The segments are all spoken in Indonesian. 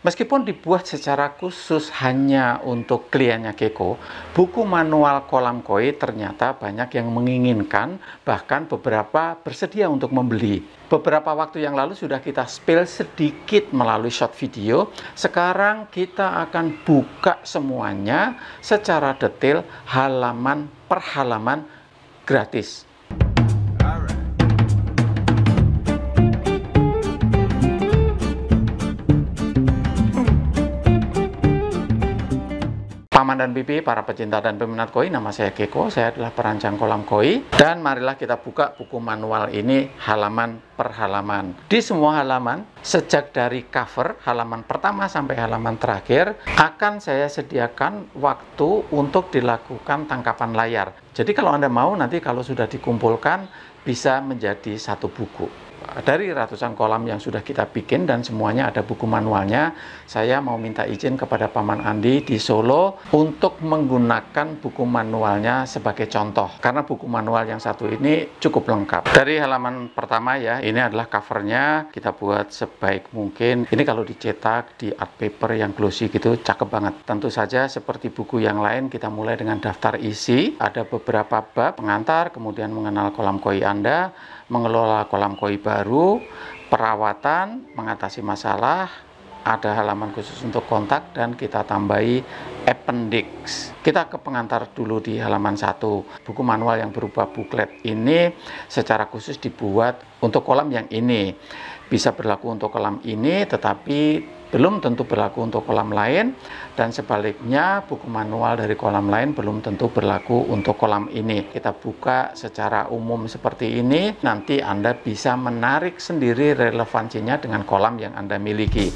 Meskipun dibuat secara khusus hanya untuk kliennya Keko, buku manual kolam koi ternyata banyak yang menginginkan, bahkan beberapa bersedia untuk membeli. Beberapa waktu yang lalu sudah kita spill sedikit melalui short video. Sekarang kita akan buka semuanya secara detail, halaman per halaman, gratis. Paman dan Bibi, para pecinta dan peminat koi, nama saya Keko, saya adalah perancang kolam koi. Dan marilah kita buka buku manual ini halaman per halaman. Di semua halaman, sejak dari cover, halaman pertama sampai halaman terakhir, akan saya sediakan waktu untuk dilakukan tangkapan layar. Jadi kalau Anda mau, nanti kalau sudah dikumpulkan, bisa menjadi satu buku. Dari ratusan kolam yang sudah kita bikin dan semuanya ada buku manualnya, saya mau minta izin kepada Paman Andi di Solo untuk menggunakan buku manualnya sebagai contoh, karena buku manual yang satu ini cukup lengkap. Dari halaman pertama ya, ini adalah covernya, kita buat sebaik mungkin. Ini kalau dicetak di art paper yang glossy gitu, cakep banget. Tentu saja seperti buku yang lain, kita mulai dengan daftar isi, ada beberapa bab pengantar, kemudian mengenal kolam koi Anda, mengelola kolam koi baru, perawatan, mengatasi masalah, ada halaman khusus untuk kontak, dan kita tambahi appendix. Kita ke pengantar dulu di halaman 1. Buku manual yang berupa buklet ini secara khusus dibuat untuk kolam yang ini. Bisa berlaku untuk kolam ini, tetapi belum tentu berlaku untuk kolam lain, dan sebaliknya buku manual dari kolam lain belum tentu berlaku untuk kolam ini. Kita buka secara umum seperti ini, nanti Anda bisa menarik sendiri relevansinya dengan kolam yang Anda miliki.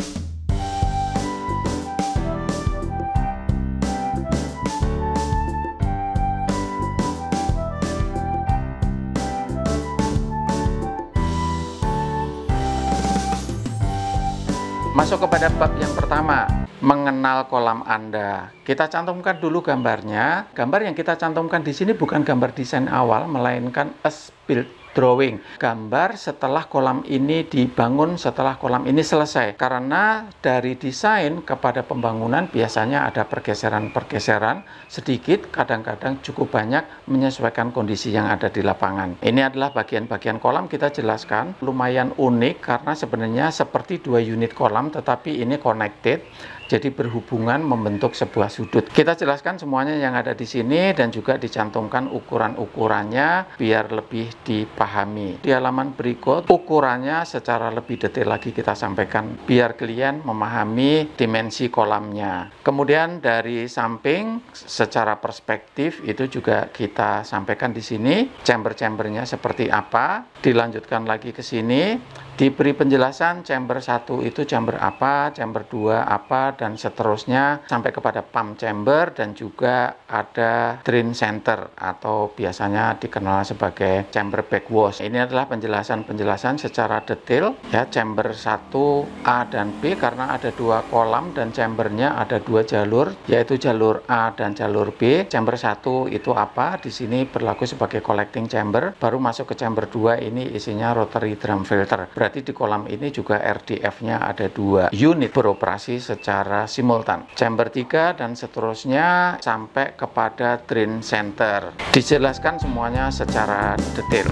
Masuk kepada bab yang pertama, mengenal kolam Anda. Kita cantumkan dulu gambarnya. Gambar yang kita cantumkan di sini bukan gambar desain awal, melainkan as-built drawing. Gambar setelah kolam ini dibangun, setelah kolam ini selesai. Karena dari desain kepada pembangunan biasanya ada pergeseran-pergeseran sedikit, kadang-kadang cukup banyak, menyesuaikan kondisi yang ada di lapangan. Ini adalah bagian-bagian kolam kita jelaskan. Lumayan unik karena sebenarnya seperti dua unit kolam, tetapi ini connected. Jadi berhubungan membentuk sebuah sudut. Kita jelaskan semuanya yang ada di sini dan juga dicantumkan ukuran-ukurannya biar lebih dipahami. Di halaman berikut ukurannya secara lebih detail lagi kita sampaikan biar klien memahami dimensi kolamnya. Kemudian dari samping secara perspektif itu juga kita sampaikan di sini chamber-chambernya seperti apa. Dilanjutkan lagi ke sini. Diberi penjelasan chamber 1 itu chamber apa, chamber 2 apa, dan seterusnya sampai kepada pump chamber, dan juga ada drain center atau biasanya dikenal sebagai chamber backwash. Ini adalah penjelasan-penjelasan secara detail ya, chamber 1 A dan B karena ada dua kolam dan chambernya ada dua jalur, yaitu jalur A dan jalur B. Chamber 1 itu apa? Di sini berlaku sebagai collecting chamber, baru masuk ke chamber 2 ini isinya rotary drum filter. Berarti di kolam ini juga RDF-nya ada dua unit beroperasi secara simultan. Chamber 3 dan seterusnya sampai kepada drain center. Dijelaskan semuanya secara detail.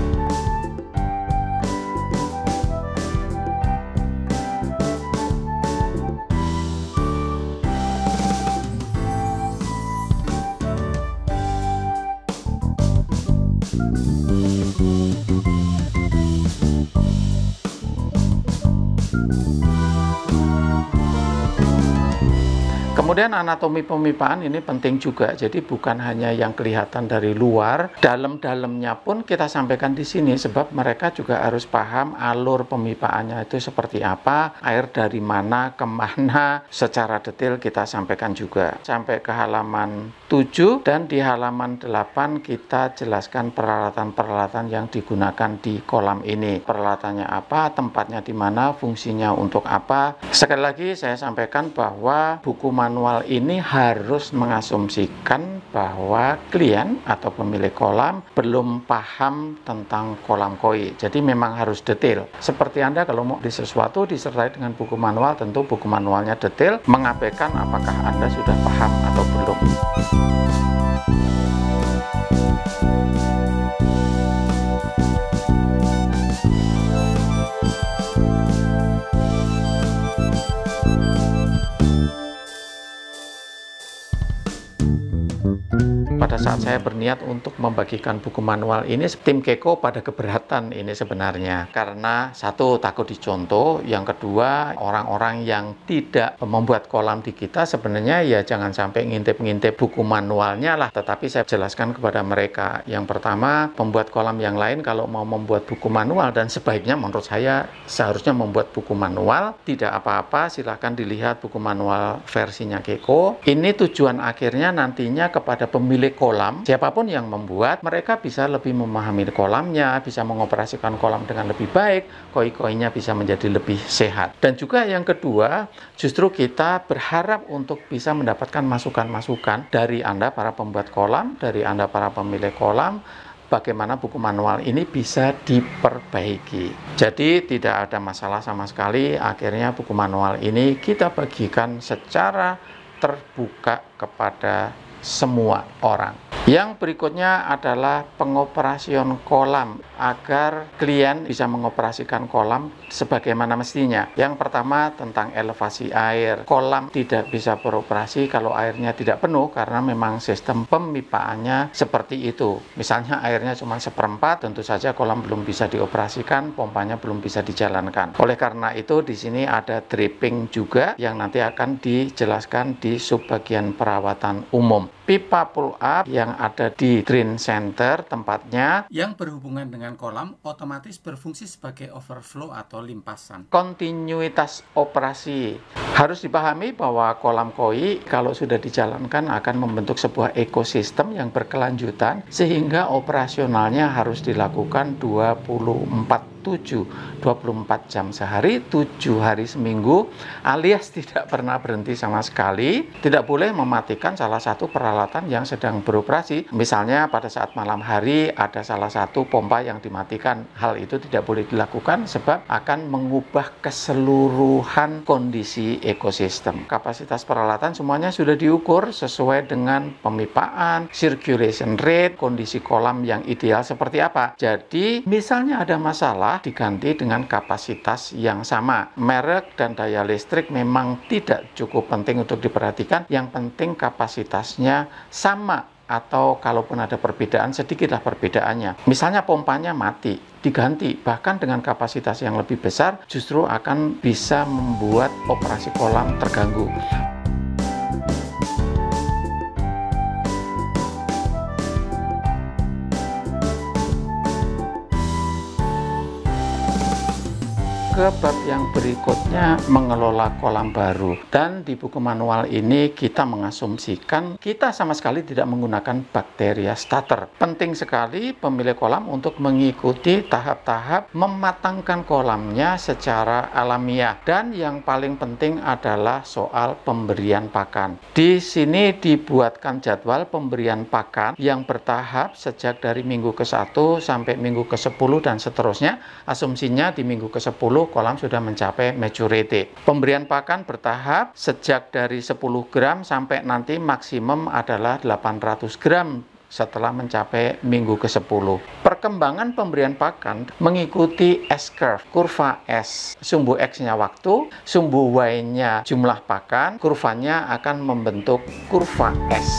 Kemudian anatomi pemipaan ini penting juga, jadi bukan hanya yang kelihatan dari luar, dalam-dalamnya pun kita sampaikan di sini, sebab mereka juga harus paham alur pemipaannya itu seperti apa, air dari mana, kemana, secara detail kita sampaikan juga. Sampai ke halaman 7 dan di halaman 8 kita jelaskan peralatan-peralatan yang digunakan di kolam ini. Peralatannya apa, tempatnya di mana, fungsinya untuk apa. Sekali lagi saya sampaikan bahwa buku manual manual ini harus mengasumsikan bahwa klien atau pemilik kolam belum paham tentang kolam koi. Jadi memang harus detail. Seperti Anda kalau mau beli sesuatu disertai dengan buku manual, tentu buku manualnya detail, mengabaikan apakah Anda sudah paham atau belum. Pada saat saya berniat untuk membagikan buku manual ini, tim Keko pada keberatan ini sebenarnya. Karena satu, takut dicontoh. Yang kedua, orang-orang yang tidak membuat kolam di kita sebenarnya ya jangan sampai ngintip-ngintip buku manualnya lah. Tetapi saya jelaskan kepada mereka. Yang pertama, pembuat kolam yang lain kalau mau membuat buku manual, dan sebaiknya menurut saya seharusnya membuat buku manual, tidak apa-apa, silahkan dilihat buku manual versinya Keko. Ini tujuan akhirnya nantinya kepada pemilik kolam, siapapun yang membuat, mereka bisa lebih memahami kolamnya, bisa mengoperasikan kolam dengan lebih baik, koi-koinya bisa menjadi lebih sehat. Dan juga yang kedua, justru kita berharap untuk bisa mendapatkan masukan-masukan dari Anda para pembuat kolam, dari Anda para pemilik kolam, bagaimana buku manual ini bisa diperbaiki. Jadi tidak ada masalah sama sekali, akhirnya buku manual ini kita bagikan secara terbuka kepada semua orang. Yang berikutnya adalah pengoperasian kolam agar klien bisa mengoperasikan kolam sebagaimana mestinya. Yang pertama tentang elevasi air. Kolam tidak bisa beroperasi kalau airnya tidak penuh karena memang sistem pemipaannya seperti itu. Misalnya airnya cuma 1/4, tentu saja kolam belum bisa dioperasikan, pompanya belum bisa dijalankan. Oleh karena itu di sini ada dripping juga yang nanti akan dijelaskan di subbagian perawatan umum. Pipa pull up yang ada di drain center tempatnya yang berhubungan dengan kolam otomatis berfungsi sebagai overflow atau limpasan. Kontinuitas operasi harus dipahami bahwa kolam koi kalau sudah dijalankan akan membentuk sebuah ekosistem yang berkelanjutan sehingga operasionalnya harus dilakukan 24 jam sehari, 7 hari seminggu, alias tidak pernah berhenti sama sekali. Tidak boleh mematikan salah satu peralatan yang sedang beroperasi. Misalnya pada saat malam hari ada salah satu pompa yang dimatikan. Hal itu tidak boleh dilakukan sebab akan mengubah keseluruhan kondisi ekosistem. Kapasitas peralatan semuanya sudah diukur sesuai dengan pemipaan, circulation rate, kondisi kolam yang ideal seperti apa. Jadi misalnya ada masalah, diganti dengan kapasitas yang sama. Merek dan daya listrik memang tidak cukup penting untuk diperhatikan. Yang penting kapasitasnya sama, atau kalaupun ada perbedaan, sedikitlah perbedaannya. Misalnya pompanya mati, diganti, bahkan dengan kapasitas yang lebih besar justru akan bisa membuat operasi kolam terganggu. Ke bab yang berikutnya, mengelola kolam baru. Dan di buku manual ini kita mengasumsikan kita sama sekali tidak menggunakan bakteria starter. Penting sekali pemilik kolam untuk mengikuti tahap-tahap mematangkan kolamnya secara alamiah. Dan yang paling penting adalah soal pemberian pakan. Di sini dibuatkan jadwal pemberian pakan yang bertahap sejak dari minggu ke-1 sampai minggu ke-10 dan seterusnya. Asumsinya di minggu ke-10 kolam sudah mencapai maturity. Pemberian pakan bertahap sejak dari 10 gram sampai nanti maksimum adalah 800 gram setelah mencapai minggu ke-10. Perkembangan pemberian pakan mengikuti S-curve, kurva S. Sumbu X-nya waktu, sumbu Y-nya jumlah pakan, kurvanya akan membentuk kurva S.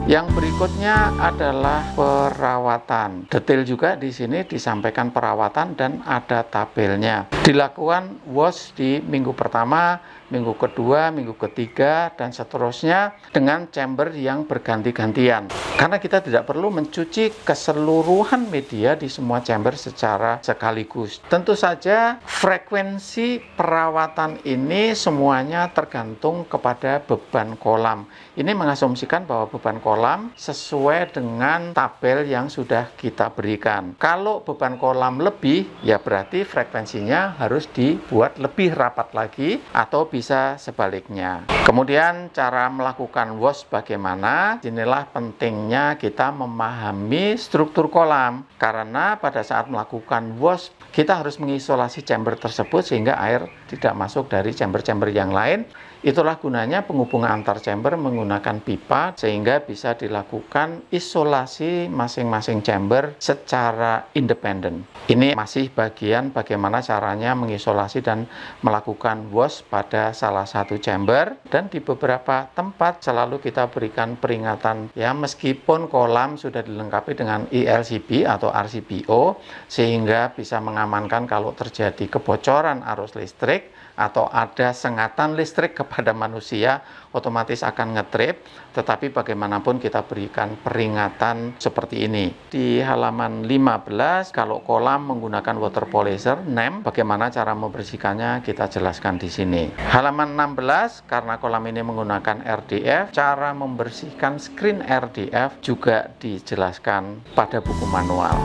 Yang berikutnya adalah perawatan. Detail juga di sini disampaikan perawatan dan ada tabelnya. Dilakukan wash di minggu pertama, minggu kedua, minggu ketiga, dan seterusnya dengan chamber yang berganti-gantian. Karena kita tidak perlu mencuci keseluruhan media di semua chamber secara sekaligus. Tentu saja frekuensi perawatan ini semuanya tergantung kepada beban kolam. Ini mengasumsikan bahwa beban kolam kolam sesuai dengan tabel yang sudah kita berikan. Kalau beban kolam lebih, ya berarti frekuensinya harus dibuat lebih rapat lagi atau bisa sebaliknya. Kemudian cara melakukan wash bagaimana? Inilah pentingnya kita memahami struktur kolam, karena pada saat melakukan wash kita harus mengisolasi chamber tersebut sehingga air tidak masuk dari chamber-chamber yang lain. Itulah gunanya penghubungan antar chamber menggunakan pipa sehingga bisa dilakukan isolasi masing-masing chamber secara independen. Ini masih bagian bagaimana caranya mengisolasi dan melakukan wash pada salah satu chamber, dan di beberapa tempat selalu kita berikan peringatan ya, meskipun kolam sudah dilengkapi dengan ELCB atau RCBO sehingga bisa mengamankan kalau terjadi kebocoran arus listrik atau ada sengatan listrik kepada manusia, otomatis akan ngetrip. Tetapi bagaimanapun kita berikan peringatan seperti ini. Di halaman 15, kalau kolam menggunakan water polisher, NEM, bagaimana cara membersihkannya kita jelaskan di sini. Halaman 16, karena kolam ini menggunakan RDF, cara membersihkan screen RDF juga dijelaskan pada buku manual.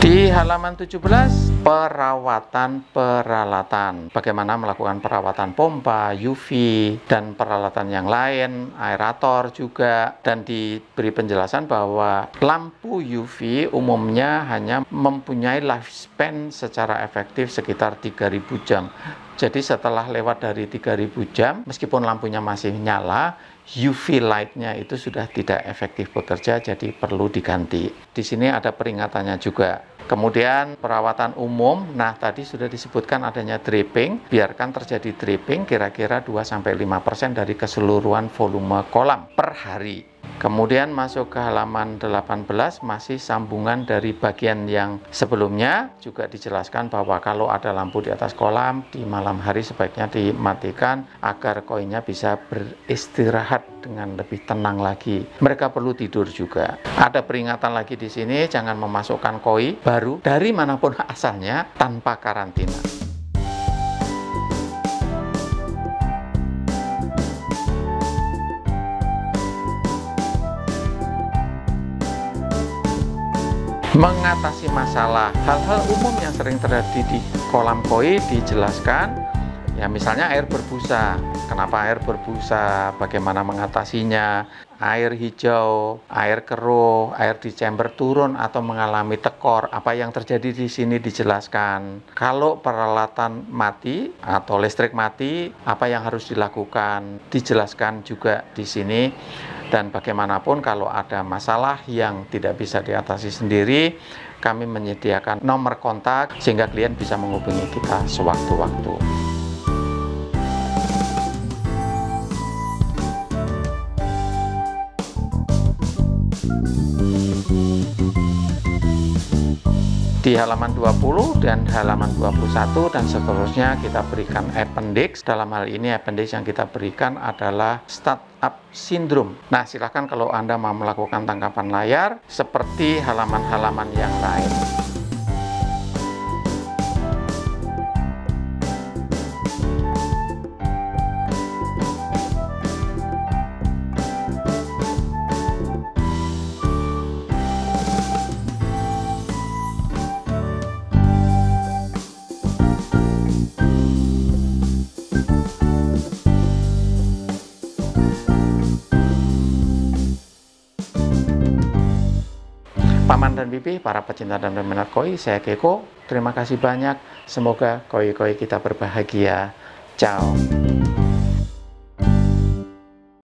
Di halaman 17, perawatan peralatan. Bagaimana melakukan perawatan pompa, UV, dan peralatan yang lain, aerator juga. Dan diberi penjelasan bahwa lampu UV umumnya hanya mempunyai lifespan secara efektif sekitar 3000 jam. Jadi setelah lewat dari 3000 jam, meskipun lampunya masih nyala, UV light-nya itu sudah tidak efektif bekerja, jadi perlu diganti. Di sini ada peringatannya juga. Kemudian perawatan umum, nah tadi sudah disebutkan adanya dripping, biarkan terjadi dripping kira-kira 2-5% dari keseluruhan volume kolam per hari. Kemudian masuk ke halaman 18, masih sambungan dari bagian yang sebelumnya, juga dijelaskan bahwa kalau ada lampu di atas kolam, di malam hari sebaiknya dimatikan agar koinnya bisa beristirahat dengan lebih tenang lagi. Mereka perlu tidur juga. Ada peringatan lagi di sini, jangan memasukkan koi baru dari manapun asalnya tanpa karantina. Mengatasi masalah hal-hal umum yang sering terjadi di kolam koi dijelaskan. Ya, misalnya air berbusa. Kenapa air berbusa? Bagaimana mengatasinya? Air hijau, air keruh, air di chamber turun atau mengalami tekor. Apa yang terjadi di sini dijelaskan. Kalau peralatan mati atau listrik mati, apa yang harus dilakukan? Dijelaskan juga di sini. Dan bagaimanapun kalau ada masalah yang tidak bisa diatasi sendiri, kami menyediakan nomor kontak sehingga klien bisa menghubungi kita sewaktu-waktu. Di halaman 20 dan halaman 21 dan seterusnya kita berikan appendix. Dalam hal ini appendix yang kita berikan adalah startup syndrome. Nah, silakan kalau Anda mau melakukan tangkapan layar seperti halaman-halaman yang lain. Paman dan Bibi, para pecinta dan peminat koi, saya Keko. Terima kasih banyak. Semoga koi-koi kita berbahagia. Ciao.